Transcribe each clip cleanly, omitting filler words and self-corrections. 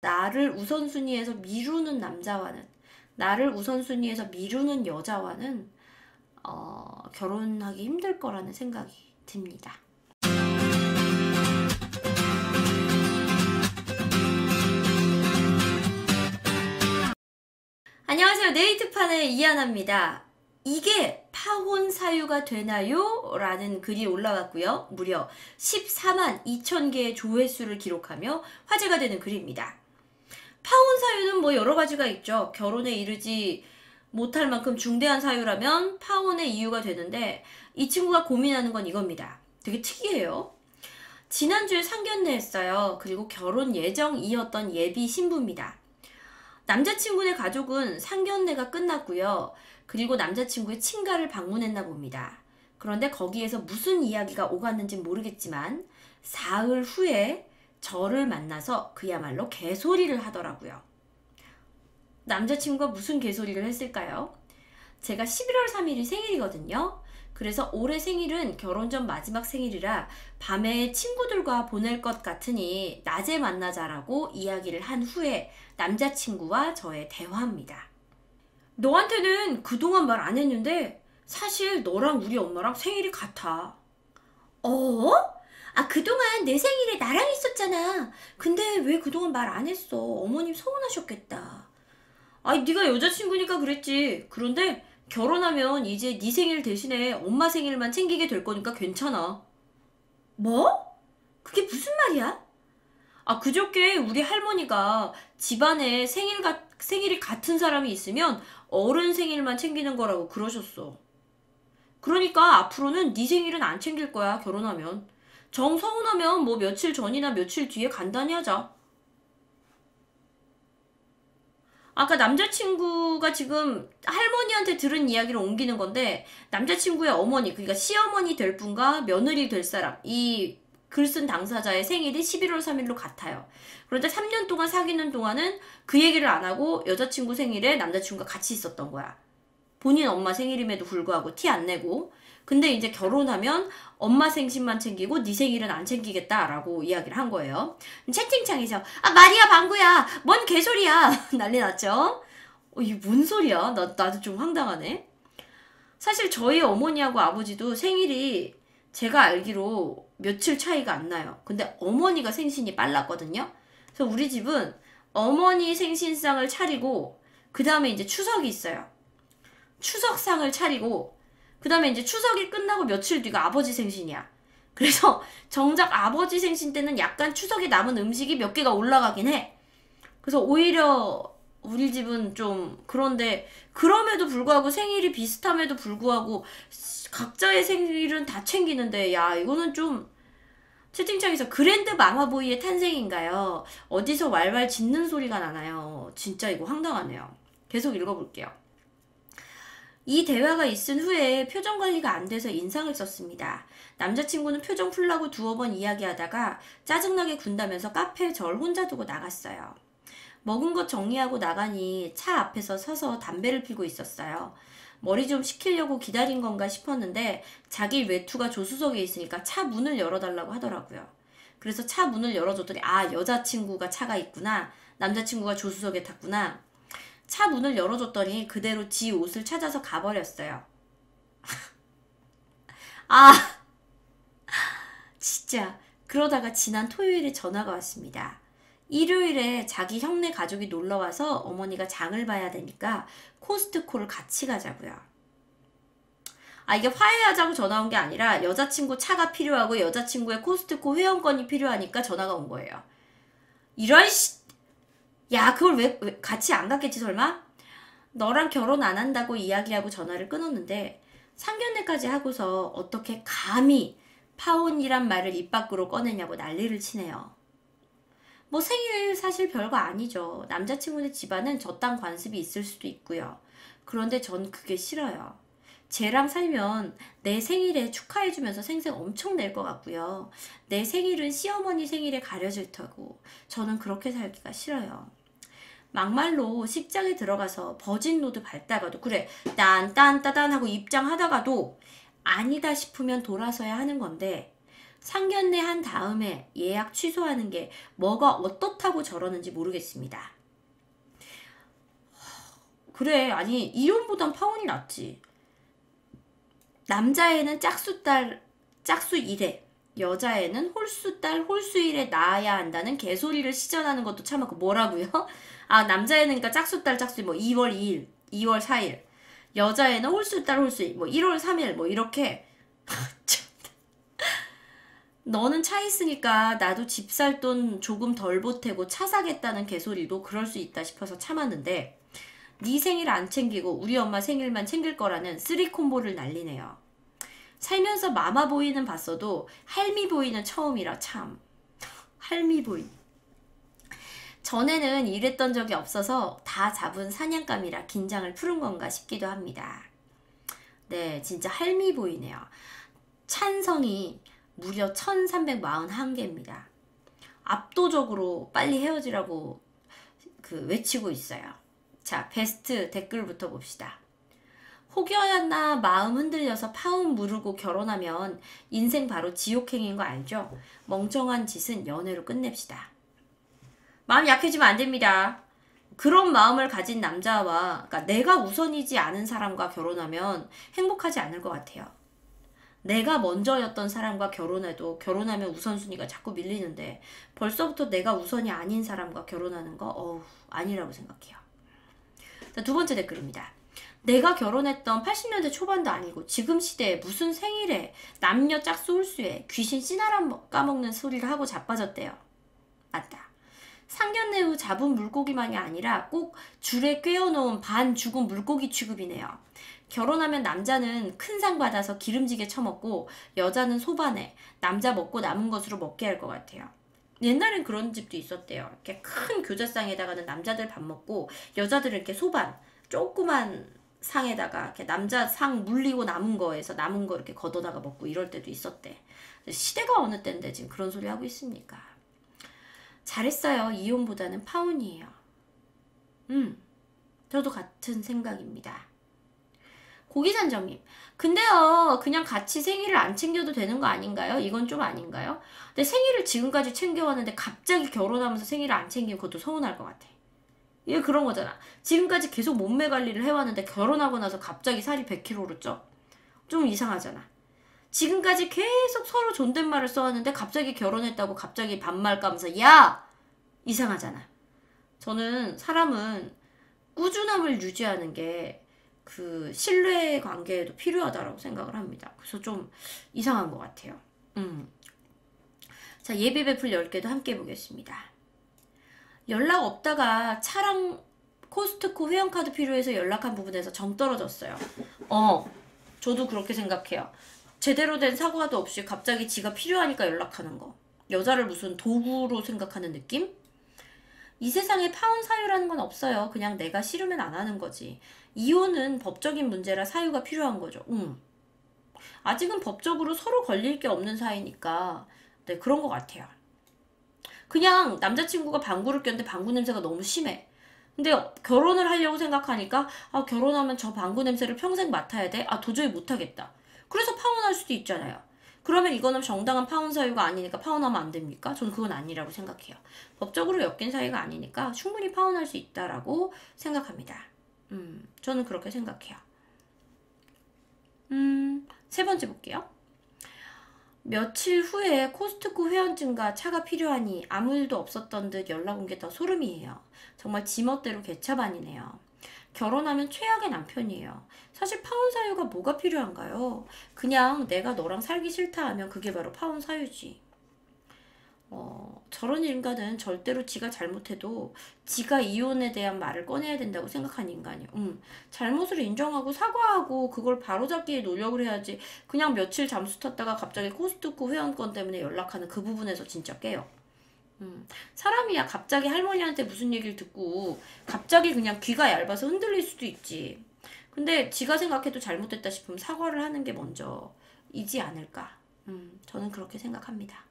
나를 우선순위에서 미루는 남자와는, 나를 우선순위에서 미루는 여자와는 결혼하기 힘들 거라는 생각이 듭니다. 안녕하세요. 네이트판의 이하나입니다. 이게 파혼 사유가 되나요? 라는 글이 올라왔고요. 무려 14만 2천 개의 조회수를 기록하며 화제가 되는 글입니다. 파혼 사유는 뭐 여러 가지가 있죠. 결혼에 이르지 못할 만큼 중대한 사유라면 파혼의 이유가 되는데, 이 친구가 고민하는 건 이겁니다. 되게 특이해요. 지난주에 상견례 했어요. 그리고 결혼 예정이었던 예비 신부입니다. 남자친구네 가족은 상견례가 끝났고요. 그리고 남자친구의 친가를 방문했나 봅니다. 그런데 거기에서 무슨 이야기가 오갔는지 모르겠지만 사흘 후에 저를 만나서 그야말로 개소리를 하더라고요. 남자친구가 무슨 개소리를 했을까요? 제가 11월 3일이 생일이거든요. 그래서 올해 생일은 결혼 전 마지막 생일이라 밤에 친구들과 보낼 것 같으니 낮에 만나자라고 이야기를 한 후에 남자친구와 저의 대화입니다. 너한테는 그동안 말 안 했는데 사실 너랑 우리 엄마랑 생일이 같아. 어? 그동안 내 생일에 나랑 있었잖아. 근데 왜 그동안 말 안 했어? 어머님 서운하셨겠다. 네가 여자친구니까 그랬지. 그런데 결혼하면 이제 네 생일 대신에 엄마 생일만 챙기게 될 거니까 괜찮아. 뭐? 그게 무슨 말이야? 그저께 우리 할머니가 집안에 생일이 같은 사람이 있으면 어른 생일만 챙기는 거라고 그러셨어. 그러니까 앞으로는 네 생일은 안 챙길 거야, 결혼하면. 정 서운하면 뭐 며칠 전이나 며칠 뒤에 간단히 하자. 아까 남자친구가 지금 할머니한테 들은 이야기를 옮기는 건데, 남자친구의 어머니, 그러니까 시어머니 될 분과 며느리 될 사람, 이 글 쓴 당사자의 생일이 11월 3일로 같아요. 그런데 3년 동안 사귀는 동안은 그 얘기를 안 하고 여자친구 생일에 남자친구가 같이 있었던 거야. 본인 엄마 생일임에도 불구하고 티 안 내고. 근데 이제 결혼하면 엄마 생신만 챙기고 네 생일은 안 챙기겠다라고 이야기를 한 거예요. 채팅창에서 마리아 방구야, 뭔 개소리야 난리 났죠. 이게 뭔 소리야? 나도 좀 황당하네. 사실 저희 어머니하고 아버지도 생일이 제가 알기로 며칠 차이가 안 나요. 근데 어머니가 생신이 빨랐거든요. 그래서 우리 집은 어머니 생신상을 차리고 그 다음에 이제 추석이 있어요. 추석상을 차리고 그 다음에 이제 추석이 끝나고 며칠 뒤가 아버지 생신이야. 그래서 정작 아버지 생신 때는 약간 추석에 남은 음식이 몇 개가 올라가긴 해. 그래서 오히려 우리 집은 좀 그런데, 그럼에도 불구하고 생일이 비슷함에도 불구하고 각자의 생일은 다 챙기는데, 야, 이거는 좀. 채팅창에서 그랜드 마마보이의 탄생인가요? 어디서 왈왈 짖는 소리가 나나요? 진짜 이거 황당하네요. 계속 읽어볼게요. 이 대화가 있은 후에 표정 관리가 안 돼서 인상을 썼습니다. 남자친구는 표정 풀라고 두어 번 이야기하다가 짜증나게 군다면서 카페에 절 혼자 두고 나갔어요. 먹은 것 정리하고 나가니 차 앞에서 서서 담배를 피고 있었어요. 머리 좀 식히려고 기다린 건가 싶었는데 자기 외투가 조수석에 있으니까 차 문을 열어달라고 하더라고요. 그래서 차 문을 열어줬더니 여자친구가 차가 있구나. 남자친구가 조수석에 탔구나. 차 문을 열어줬더니 그대로 지 옷을 찾아서 가버렸어요. 진짜. 그러다가 지난 토요일에 전화가 왔습니다. 일요일에 자기 형네 가족이 놀러와서 어머니가 장을 봐야 되니까 코스트코를 같이 가자고요. 이게 화해하자고 전화 온 게 아니라 여자친구 차가 필요하고 여자친구의 코스트코 회원권이 필요하니까 전화가 온 거예요. 야, 그걸 왜 같이 안 갔겠지 설마? 너랑 결혼 안 한다고 이야기하고 전화를 끊었는데 상견례까지 하고서 어떻게 감히 파혼이란 말을 입 밖으로 꺼내냐고 난리를 치네요. 뭐 생일 사실 별거 아니죠. 남자친구네 집안은 저딴 관습이 있을 수도 있고요. 그런데 전 그게 싫어요. 쟤랑 살면 내 생일에 축하해주면서 생색 엄청 낼 것 같고요. 내 생일은 시어머니 생일에 가려질 테고 저는 그렇게 살기가 싫어요. 막말로 식장에 들어가서 버진로드 밟다가도 그래 딴딴따단 하고 입장하다가도 아니다 싶으면 돌아서야 하는 건데 상견례 한 다음에 예약 취소하는 게 뭐가 어떻다고 저러는지 모르겠습니다. 그래, 아니 이혼보단 파혼이 낫지. 남자애는 짝수딸 짝수 1회, 여자애는 홀수딸 홀수 1회 낳아야 한다는 개소리를 시전하는 것도 참았고. 뭐라고요? 아, 남자애는 그러니까 짝수딸 짝수 뭐 2월 2일 2월 4일, 여자애는 홀수딸 홀수 뭐 1월 3일 뭐 이렇게. 너는 차 있으니까 나도 집 살 돈 조금 덜 보태고 차 사겠다는 개소리도 그럴 수 있다 싶어서 참았는데, 네 생일 안 챙기고 우리 엄마 생일만 챙길 거라는 쓰리콤보를 날리네요. 살면서 마마보이는 봤어도 할미보이는 처음이라 참. 할미보이. 전에는 이랬던 적이 없어서 다 잡은 사냥감이라 긴장을 푸른 건가 싶기도 합니다. 네, 진짜 할미보이네요. 찬성이 무려 1341개입니다. 압도적으로 빨리 헤어지라고 외치고 있어요. 자, 베스트 댓글부터 봅시다. 혹여나 마음 흔들려서 파운 무르고 결혼하면 인생 바로 지옥행인 거 알죠? 멍청한 짓은 연애로 끝냅시다. 마음 약해지면 안 됩니다. 그런 마음을 가진 남자와, 그러니까 내가 우선이지 않은 사람과 결혼하면 행복하지 않을 것 같아요. 내가 먼저였던 사람과 결혼해도 결혼하면 우선순위가 자꾸 밀리는데 벌써부터 내가 우선이 아닌 사람과 결혼하는 거 아니라고 생각해요. 자, 두 번째 댓글입니다. 내가 결혼했던 80년대 초반도 아니고 지금 시대에 무슨 생일에 남녀 짝수 홀수에 귀신 씨나라 까먹는 소리를 하고 자빠졌대요. 맞다. 상견례 후 잡은 물고기만이 아니라 꼭 줄에 꿰어놓은 반 죽은 물고기 취급이네요. 결혼하면 남자는 큰 상 받아서 기름지게 처먹고 여자는 소반에 남자 먹고 남은 것으로 먹게 할 것 같아요. 옛날엔 그런 집도 있었대요. 이렇게 큰 교자상에다가는 남자들 밥 먹고 여자들은 이렇게 소반 조그만 상에다가 이렇게 남자 상 물리고 남은 거에서 남은 거 이렇게 걷어다가 먹고 이럴 때도 있었대. 시대가 어느 때인데 지금 그런 소리 하고 있습니까? 잘했어요. 이혼보다는 파혼이에요. 저도 같은 생각입니다. 고기산정님, 근데요, 그냥 같이 생일을 안 챙겨도 되는 거 아닌가요? 이건 좀 아닌가요? 근데 생일을 지금까지 챙겨왔는데 갑자기 결혼하면서 생일을 안 챙기면 그것도 서운할 것 같아. 이게 그런 거잖아. 지금까지 계속 몸매 관리를 해왔는데 결혼하고 나서 갑자기 살이 100kg로 쪄. 좀 이상하잖아. 지금까지 계속 서로 존댓말을 써왔는데 갑자기 결혼했다고 갑자기 반말 까면서 야! 이상하잖아. 저는 사람은 꾸준함을 유지하는 게 신뢰 관계에도 필요하다고 생각을 합니다. 그래서 좀 이상한 것 같아요. 자, 예비 베풀 10개도 함께 보겠습니다. 연락 없다가 차랑 코스트코 회원카드 필요해서 연락한 부분에서 정 떨어졌어요. 저도 그렇게 생각해요. 제대로 된 사과도 없이 갑자기 지가 필요하니까 연락하는 거. 여자를 무슨 도구로 생각하는 느낌? 이 세상에 파혼 사유라는 건 없어요. 그냥 내가 싫으면 안 하는 거지. 이혼은 법적인 문제라 사유가 필요한 거죠. 아직은 법적으로 서로 걸릴 게 없는 사이니까 네, 그런 것 같아요. 그냥 남자친구가 방구를 꼈는데 방구 냄새가 너무 심해. 근데 결혼을 하려고 생각하니까 결혼하면 저 방구 냄새를 평생 맡아야 돼? 도저히 못하겠다. 그래서 파혼할 수도 있잖아요. 그러면 이거는 정당한 파혼 사유가 아니니까 파혼하면 안 됩니까? 저는 그건 아니라고 생각해요. 법적으로 엮인 사이가 아니니까 충분히 파혼할 수 있다라고 생각합니다. 저는 그렇게 생각해요. 세 번째 볼게요. 며칠 후에 코스트코 회원증과 차가 필요하니 아무 일도 없었던 듯 연락 온 게 더 소름이에요. 정말 지멋대로 개차반이네요. 결혼하면 최악의 남편이에요. 사실 파혼 사유가 뭐가 필요한가요? 그냥 내가 너랑 살기 싫다 하면 그게 바로 파혼 사유지. 저런 인간은 절대로 지가 잘못해도 지가 이혼에 대한 말을 꺼내야 된다고 생각하는 인간이에요. 잘못을 인정하고 사과하고 그걸 바로잡기에 노력을 해야지. 그냥 며칠 잠수 탔다가 갑자기 코스트코 회원권 때문에 연락하는 그 부분에서 진짜 깨요. 사람이야 갑자기 할머니한테 무슨 얘기를 듣고 갑자기 그냥 귀가 얇아서 흔들릴 수도 있지. 근데 지가 생각해도 잘못됐다 싶으면 사과를 하는 게 먼저이지 않을까. 저는 그렇게 생각합니다.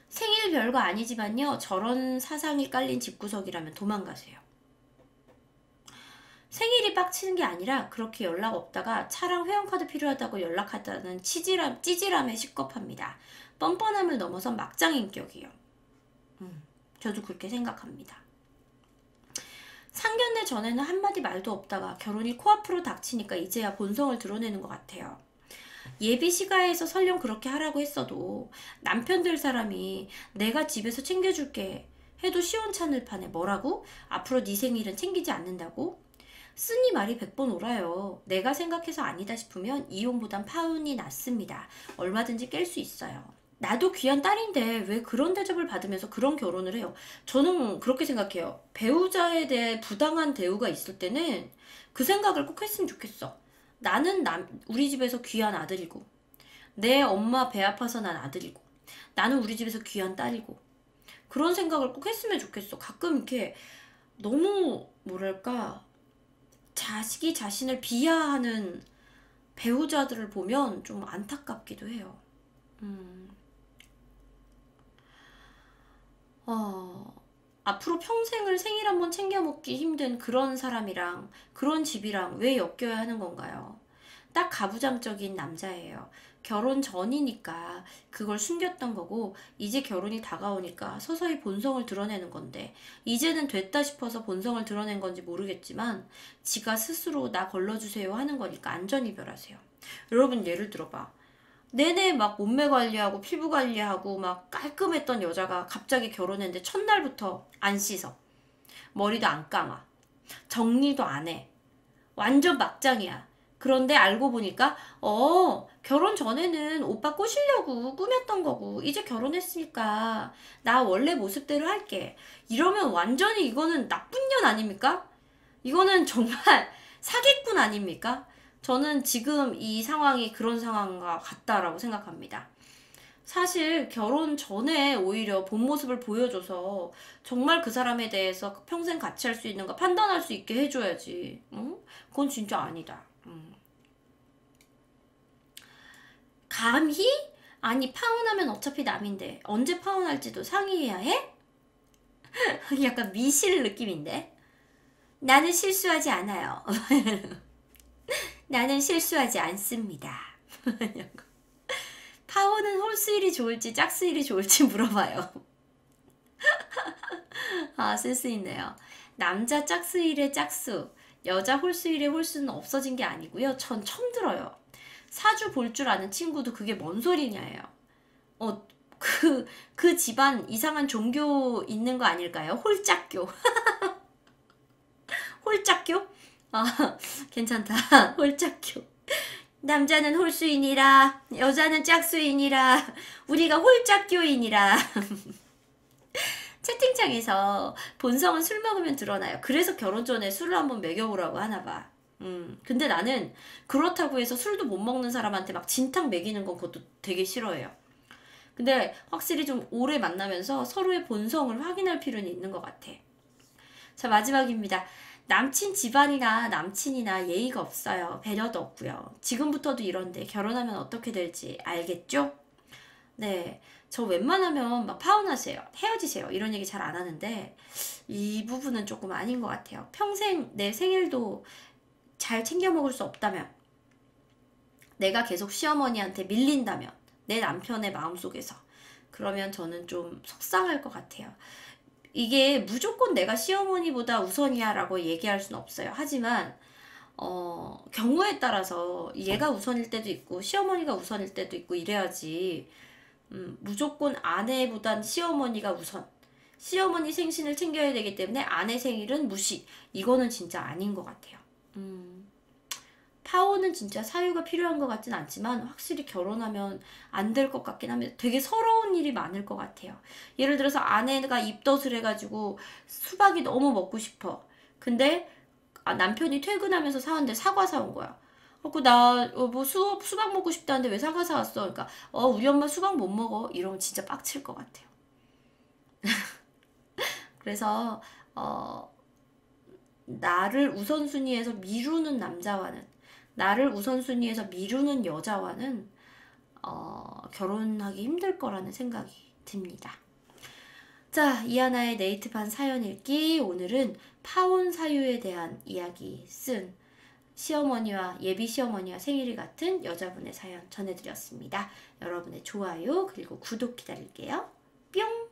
생일 별거 아니지만요. 저런 사상이 깔린 집구석이라면 도망가세요. 생일이 빡치는 게 아니라 그렇게 연락 없다가 차랑 회원카드 필요하다고 연락하다는 찌질함에 식겁합니다. 뻔뻔함을 넘어선 막장 인격이요. 저도 그렇게 생각합니다. 상견례 전에는 한마디 말도 없다가 결혼이 코앞으로 닥치니까 이제야 본성을 드러내는 것 같아요. 예비 시가에서 설령 그렇게 하라고 했어도 남편 될 사람이 내가 집에서 챙겨줄게 해도 시원찮을 판에 뭐라고? 앞으로 네 생일은 챙기지 않는다고? 쓰니 말이 100번 옳아요. 내가 생각해서 아니다 싶으면 이혼보단 파혼이 낫습니다. 얼마든지 깰 수 있어요. 나도 귀한 딸인데 왜 그런 대접을 받으면서 그런 결혼을 해요? 저는 그렇게 생각해요. 배우자에 대해 부당한 대우가 있을 때는 그 생각을 꼭 했으면 좋겠어. 나는 우리 집에서 귀한 아들이고, 내 엄마 배 아파서 난 아들이고, 나는 우리 집에서 귀한 딸이고, 그런 생각을 꼭 했으면 좋겠어. 가끔 이렇게 너무 뭐랄까 자식이 자신을 비하하는 배우자들을 보면 좀 안타깝기도 해요. 앞으로 평생을 생일 한번 챙겨 먹기 힘든 그런 사람이랑 그런 집이랑 왜 엮여야 하는 건가요? 딱 가부장적인 남자예요. 결혼 전이니까 그걸 숨겼던 거고 이제 결혼이 다가오니까 서서히 본성을 드러내는 건데 이제는 됐다 싶어서 본성을 드러낸 건지 모르겠지만 지가 스스로 나 걸러주세요 하는 거니까 안전이별하세요. 여러분 예를 들어봐. 내내 막 몸매 관리하고 피부 관리하고 막 깔끔했던 여자가 갑자기 결혼했는데 첫날부터 안 씻어. 머리도 안 감아. 정리도 안 해. 완전 막장이야. 그런데 알고 보니까 결혼 전에는 오빠 꼬시려고 꾸몄던 거고 이제 결혼했으니까 나 원래 모습대로 할게. 이러면 완전히 이거는 나쁜 년 아닙니까? 이거는 정말 사기꾼 아닙니까? 저는 지금 이 상황이 그런 상황과 같다라고 생각합니다. 사실 결혼 전에 오히려 본 모습을 보여줘서 정말 그 사람에 대해서 평생 같이 할 수 있는가 판단할 수 있게 해줘야지. 응? 그건 진짜 아니다. 감히? 아니 파혼하면 어차피 남인데 언제 파혼할지도 상의해야 해? 약간 미실 느낌인데? 나는 실수하지 않아요. 나는 실수하지 않습니다. 파혼은 홀수일이 좋을지 짝수일이 좋을지 물어봐요. 아, 센스 있네요. 남자 짝수일의 짝수, 여자 홀수일의 홀수는 없어진 게 아니고요. 전 처음 들어요. 사주 볼 줄 아는 친구도 그게 뭔 소리냐예요. 그 집안 이상한 종교 있는 거 아닐까요? 홀짝교. 홀짝교? 아, 괜찮다. 홀짝교. 남자는 홀수이니라, 여자는 짝수이니라, 우리가 홀짝교이니라. 채팅창에서 본성은 술 먹으면 드러나요. 그래서 결혼 전에 술을 한번 먹여보라고 하나봐. 근데 나는 그렇다고 해서 술도 못 먹는 사람한테 막 진탕 먹이는 건 그것도 되게 싫어해요. 근데 확실히 좀 오래 만나면서 서로의 본성을 확인할 필요는 있는 것 같아. 자, 마지막입니다. 남친 집안이나 남친이나 예의가 없어요. 배려도 없고요. 지금부터도 이런데 결혼하면 어떻게 될지 알겠죠? 네. 저 웬만하면 막 파혼하세요. 헤어지세요. 이런 얘기 잘 안 하는데 이 부분은 조금 아닌 것 같아요. 평생 내 생일도 잘 챙겨 먹을 수 없다면 내가 계속 시어머니한테 밀린다면 내 남편의 마음속에서 그러면 저는 좀 속상할 것 같아요. 이게 무조건 내가 시어머니보다 우선이야 라고 얘기할 수는 없어요. 하지만 경우에 따라서 얘가 우선일 때도 있고 시어머니가 우선일 때도 있고 이래야지 무조건 아내보단 시어머니가 우선 시어머니 생신을 챙겨야 되기 때문에 아내 생일은 무시 이거는 진짜 아닌 것 같아요. 파혼은 진짜 사유가 필요한 것 같진 않지만 확실히 결혼하면 안 될 것 같긴 합니다. 되게 서러운 일이 많을 것 같아요. 예를 들어서 아내가 입덧을 해가지고 수박이 너무 먹고 싶어. 근데 남편이 퇴근하면서 사왔는데 사과 사온 거야. 그래서 뭐 수박 먹고 싶다는데 왜 사과 사왔어? 그러니까 우리 엄마 수박 못 먹어. 이러면 진짜 빡칠 것 같아요. 그래서 나를 우선순위에서 미루는 남자와는 나를 우선순위에서 미루는 여자와는 결혼하기 힘들 거라는 생각이 듭니다. 자, 이하나의 네이트반 사연 읽기. 오늘은 파혼 사유에 대한 이야기 쓴 시어머니와 예비 시어머니와 생일이 같은 여자분의 사연 전해드렸습니다. 여러분의 좋아요 그리고 구독 기다릴게요. 뿅!